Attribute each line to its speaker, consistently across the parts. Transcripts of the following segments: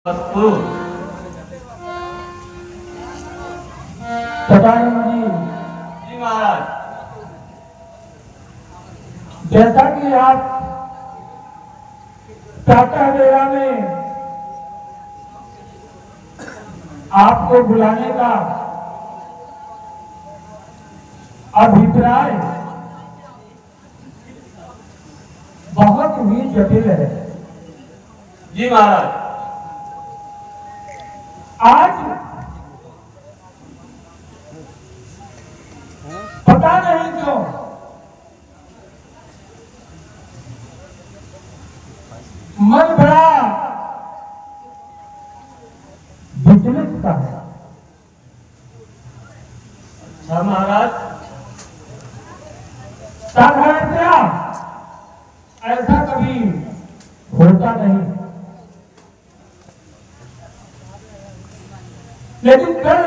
Speaker 1: अस्तु।
Speaker 2: सदानंद जी,
Speaker 1: जी महाराज।
Speaker 2: जैसा कि आप टाटा डेरा में आपको बुलाने का अभिप्राय बहुत ही जटिल है।
Speaker 1: जी महाराज।
Speaker 2: आज पता नहीं क्यों मन बड़ा विचलित सा है।
Speaker 1: अच्छा महाराज।
Speaker 2: साधारणतया ऐसा कभी होता नहीं, लेकिन कल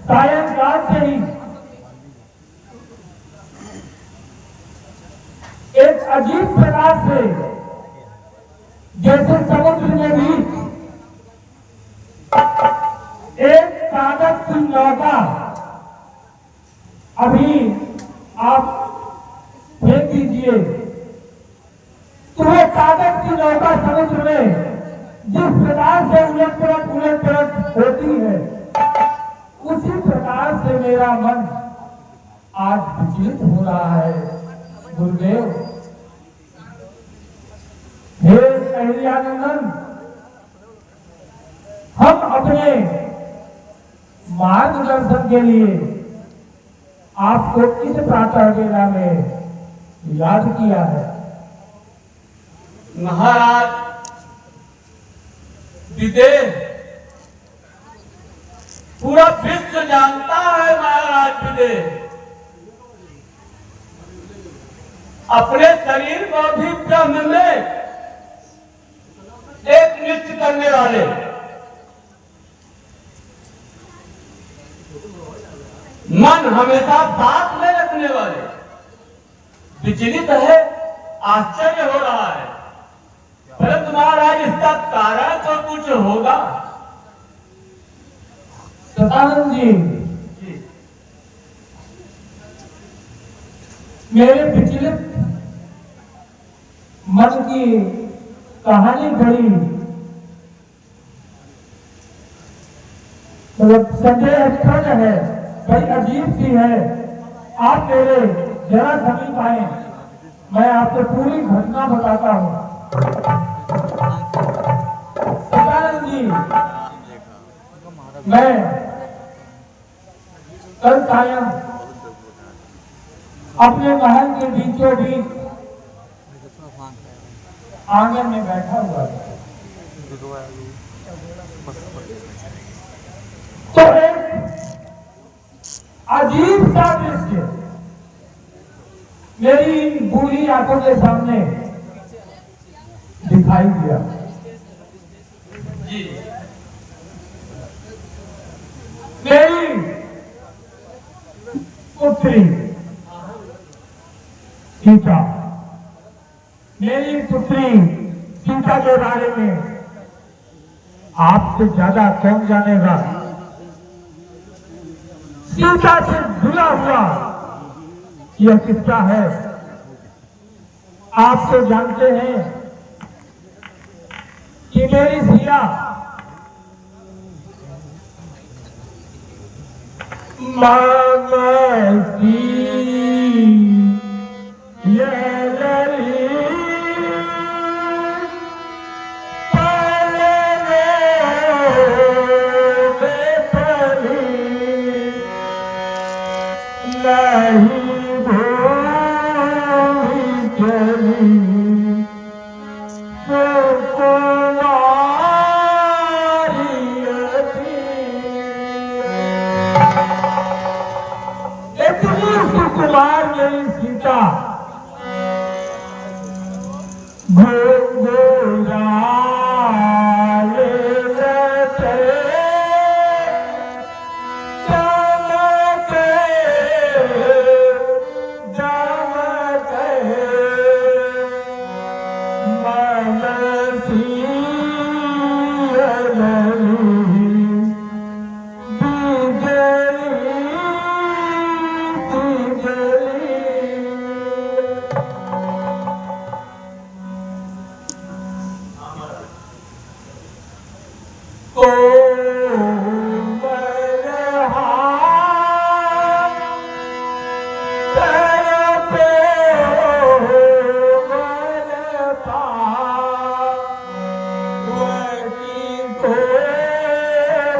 Speaker 2: सायंकाल से ही एक अजीब प्रकार से जैसे समुद्र में भी एक कागज की नौका, अभी आप फेंक दीजिए तो वो कागज की नौका समुद्र में जिस प्रकार से उलट पलट होती है, उसी प्रकार से मेरा मन आज विचलित हो रहा है। गुरुदेव, हे अहिल्यानंदन, हम अपने मार्गदर्शन के लिए आपको इस प्रातः वेला में याद किया है।
Speaker 1: महाराज, विदेश पूरा विश्व जानता है महाराज। विदेश अपने शरीर को भी ब्रह्म में एक नित्य करने वाले, मन हमेशा साथ में रखने वाले विचलित है। आश्चर्य हो रहा है, परंतु महाराज इसका कारण तो कुछ होगा।
Speaker 2: सदानंद जी, मेरे विचलित मन की कहानी बड़ी संदेहस्पद है, बड़ी अजीब सी है। आप मेरे जरा समीप आए, मैं आपको पूरी घटना बताता हूँ। सदानंद जी, मैं कल सायं अपने महल के बीचों बीच आंगन में बैठा हुआ था, तो एक अजीब सा दृश्य मेरी बूढ़ी आंखों के सामने दिखाई दिया।
Speaker 1: जी।
Speaker 2: मेरी पुत्री सीता, मेरी पुत्री सीता के बारे में आपसे ज्यादा कौन जानेगा। सीता से जुड़ा हुआ यह किस्सा है। आप तो जानते हैं कि मेरी सिया मानसी कुमार मेरी सीता को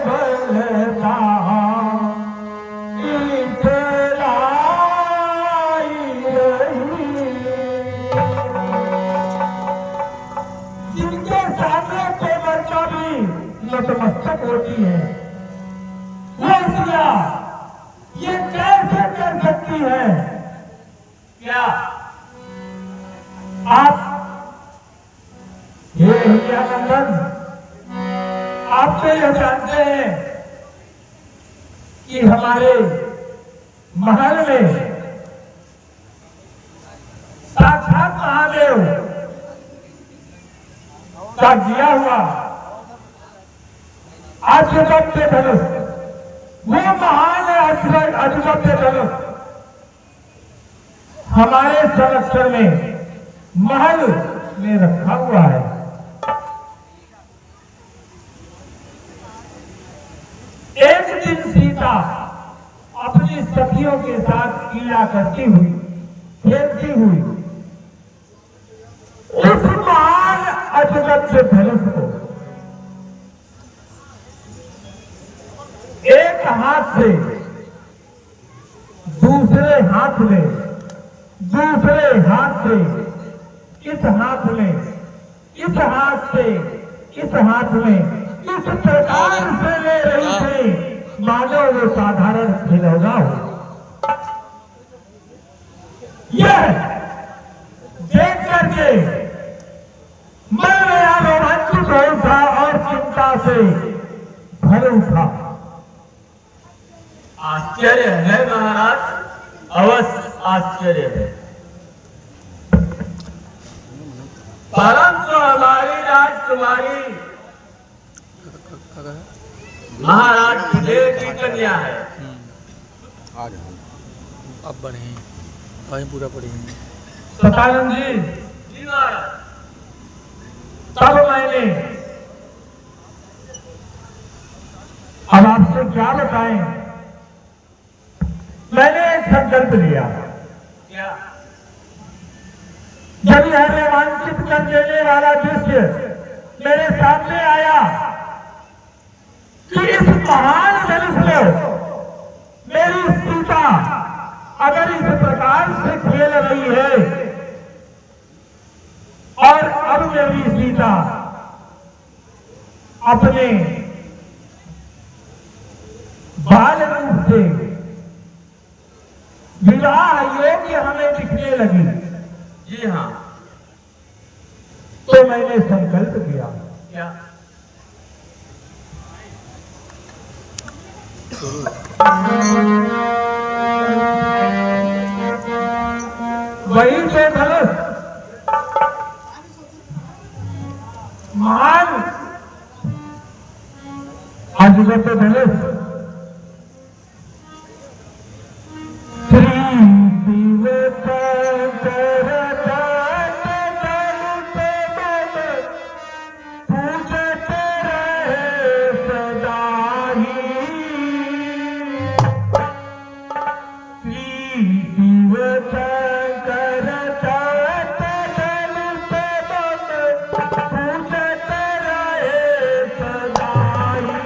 Speaker 2: बलता इतलाई रही। जिनके सामने कोमर का भी नतमस्तक होती है, वो इसलिए ये कैसे कर सकती है?
Speaker 1: क्या
Speaker 2: आप ये हिंदन, आप तो यह जानते हैं कि हमारे महल में साक्षात महादेव का दिया हुआ आधिपत्य धनुष, वो महान आधिपत्य धनुष हमारे संरक्षण में महल में रखा हुआ है। एक दिन सीता अपनी सखियों के साथ क्रीड़ा करती हुई, खेलती हुई उस महान आधिपत्य धनुष को एक हाथ से दूसरे हाथ में, दूसरे हाथ से इस हाथ में, इस हाथ से इस हाथ में इस प्रकार से ले रही थी मानो वो साधारण खिलौना हो। यह देख करके मन मेरा रोमांचित हो उठा और चिंता से भर उठा।
Speaker 1: आश्चर्य है महाराज, अवश्य आश्चर्य है, परंतु हमारी राजकुमारी महाराज सुदेव की कन्या है।
Speaker 3: आज अब बढ़े वहीं पूरा पड़ी हैं।
Speaker 2: सतानंद जी,
Speaker 1: जी महाराज।
Speaker 2: तब मैंने अब आपसे क्या बताएं, मैंने एक संकल्प लिया।
Speaker 1: क्या?
Speaker 2: जब यह रोमांचित कर देने वाला दृश्य मेरे सामने आया कि इस महान धनुष में मेरी सीता अगर इस प्रकार से खेल रही है और अब मेरी सीता अपने बाल रूप से विवाह योग्य हमें दिखने लगी।
Speaker 1: जी हाँ।
Speaker 2: तो मैंने संकल्प किया,
Speaker 1: क्या?
Speaker 2: वही से धनुष महान आधिपत्य धनुष श्री शिव शंकर पूजत रहे सदा ही। श्री शिव शंकर पूजत रहे सदा ही।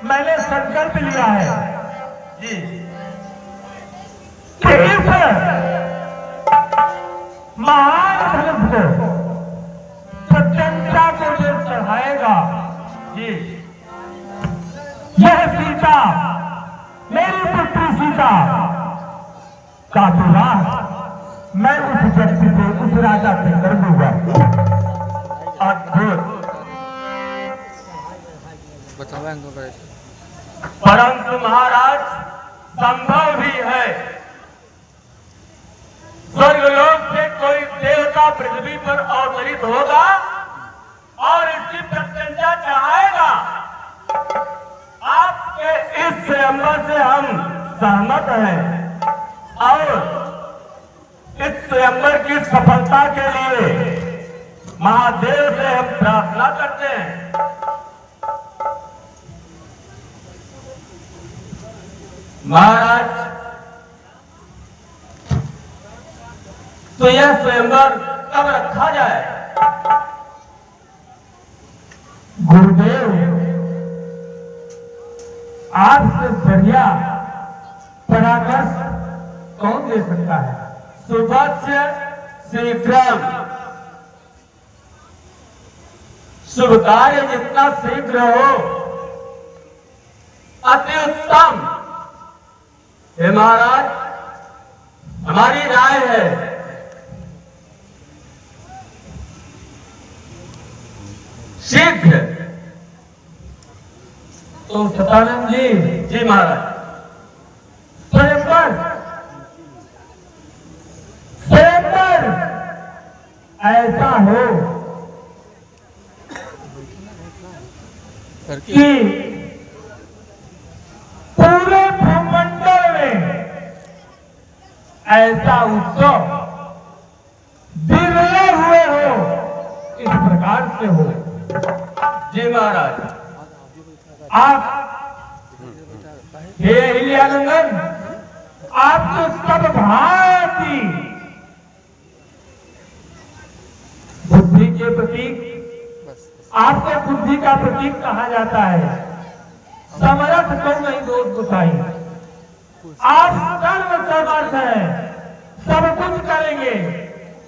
Speaker 2: मैंने संकल्प लिया है
Speaker 1: जी
Speaker 2: कि इस महान धनुष को प्रत्यंता को जो चढ़ाएगा,
Speaker 1: जी
Speaker 2: यह सीता, मेरी पुत्री सीता का विवाह मैं उस व्यक्ति को, उस राजा से कर दूंगा। अद्भुत।
Speaker 3: बतावा इनको करे
Speaker 1: परंतु महाराज संभव भी है, स्वर्गलोक से कोई देवता पृथ्वी पर अवतरित होगा और इसकी प्रत्यंचा चढ़ाएगा। आपके इस स्वयंवर से हम सहमत हैं और इस स्वयंवर की सफलता के लिए महादेव से हम प्रार्थना करते हैं। महाराज तो यह स्वयंवर कब रखा जाए?
Speaker 2: गुरुदेव, आपसे बढ़िया परामर्श कौन दे सकता है?
Speaker 1: सुभस्य शीघ्रम, शुभ कार्य जितना शीघ्र हो अति उत्तम। हे महाराज, हमारी राय है शीघ्र।
Speaker 2: तो सतानंद जी,
Speaker 1: जी महाराज।
Speaker 2: स्वयंवर ऐसा हो
Speaker 3: करके
Speaker 2: कि पूरे भूमंडल में ऐसा उत्सव बिरले हुए हो, इस प्रकार से हो।
Speaker 1: जी महाराज।
Speaker 2: आप हे अहिल्यानंदन, आप तो सब भांति बुद्धि के प्रतीक, आपको बुद्धि का प्रतीक कहा जाता है। समर्थ को नहीं दोष बुझाई, आप सर्व समर्थ हैं, सब कुछ करेंगे,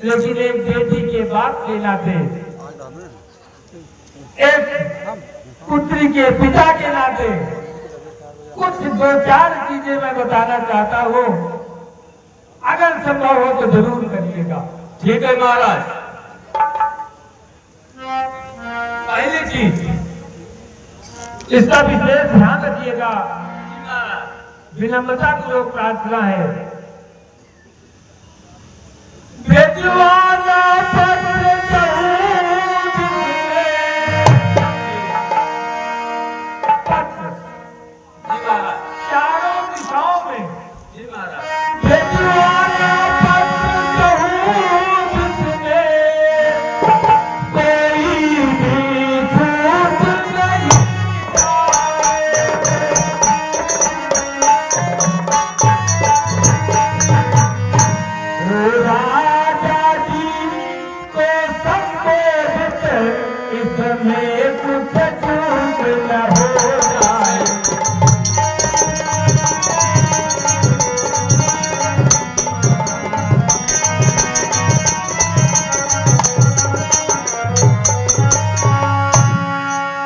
Speaker 2: लेकिन एक बेटी के बाप के नाते, एक पुत्री के पिता के नाते कुछ दो चार चीजें मैं बताना चाहता हूँ, अगर संभव हो तो जरूर करिएगा।
Speaker 1: ठीक है महाराज।
Speaker 2: पहली चीज, इसका विशेष ध्यान रखिएगा, विनम्रता पूर्वक प्रार्थना है। बेजुआना पत्र चहूद में, पत्र
Speaker 1: जी महाराज।
Speaker 2: चारों दिशाओं में,
Speaker 1: जी महाराज।
Speaker 2: बेजुआना पत्र चहूद में, कोई भी छूट नहीं राजा जी को संबोधित, इसमें कुछ चूक न हो जाए।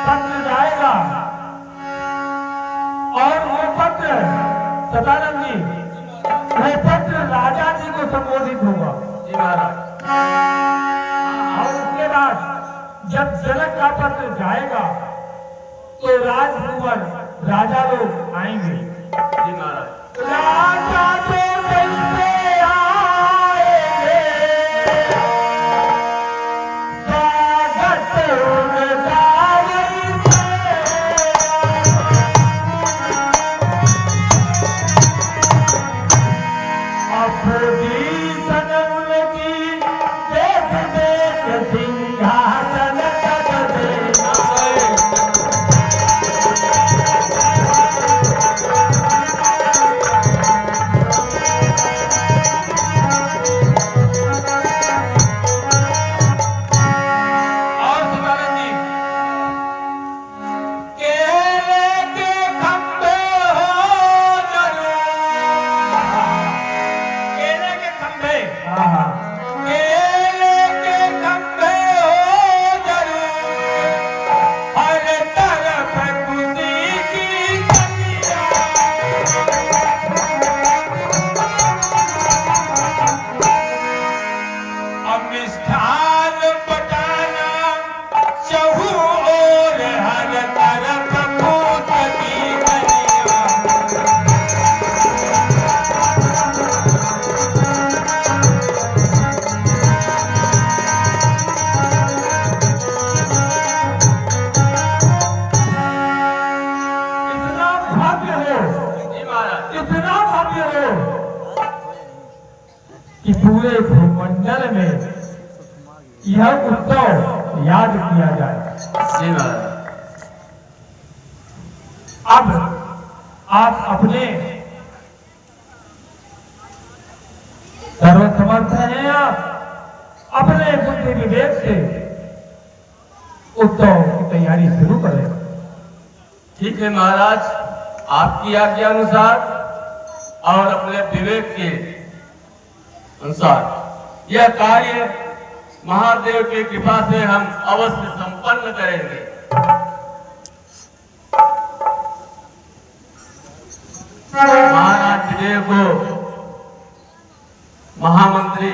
Speaker 2: पत्र जाएगा और वो पत्र, सतानंद जी, वो पत्र राजा जी को संबोधित होगा।
Speaker 1: जी महाराज।
Speaker 2: और उसके बाद जब जनक का पत्र जाएगा तो राजकुमार राजा लोग आएंगे।
Speaker 1: जी महाराज।
Speaker 2: राजा तो कैसे आएंगे, स्वागत उनका वैसे। अफरोदीसन उनकी देख देख सिंहासन तक देना। कि पूरे भूमंडल में यह उत्सव याद किया जाए।
Speaker 1: जी महाराज।
Speaker 2: अब आप अपने सर्वसमर्थ हैं, आप अपने बुद्धि विवेक से उत्सव की तैयारी शुरू करें।
Speaker 1: ठीक है महाराज, आपकी आज्ञा अनुसार और अपने विवेक के अनुसार यह कार्य महादेव की कृपा से हम अवश्य संपन्न करेंगे। महाराज विजय को महामंत्री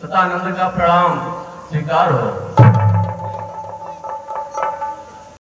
Speaker 1: सतानंद का प्रणाम स्वीकार हो।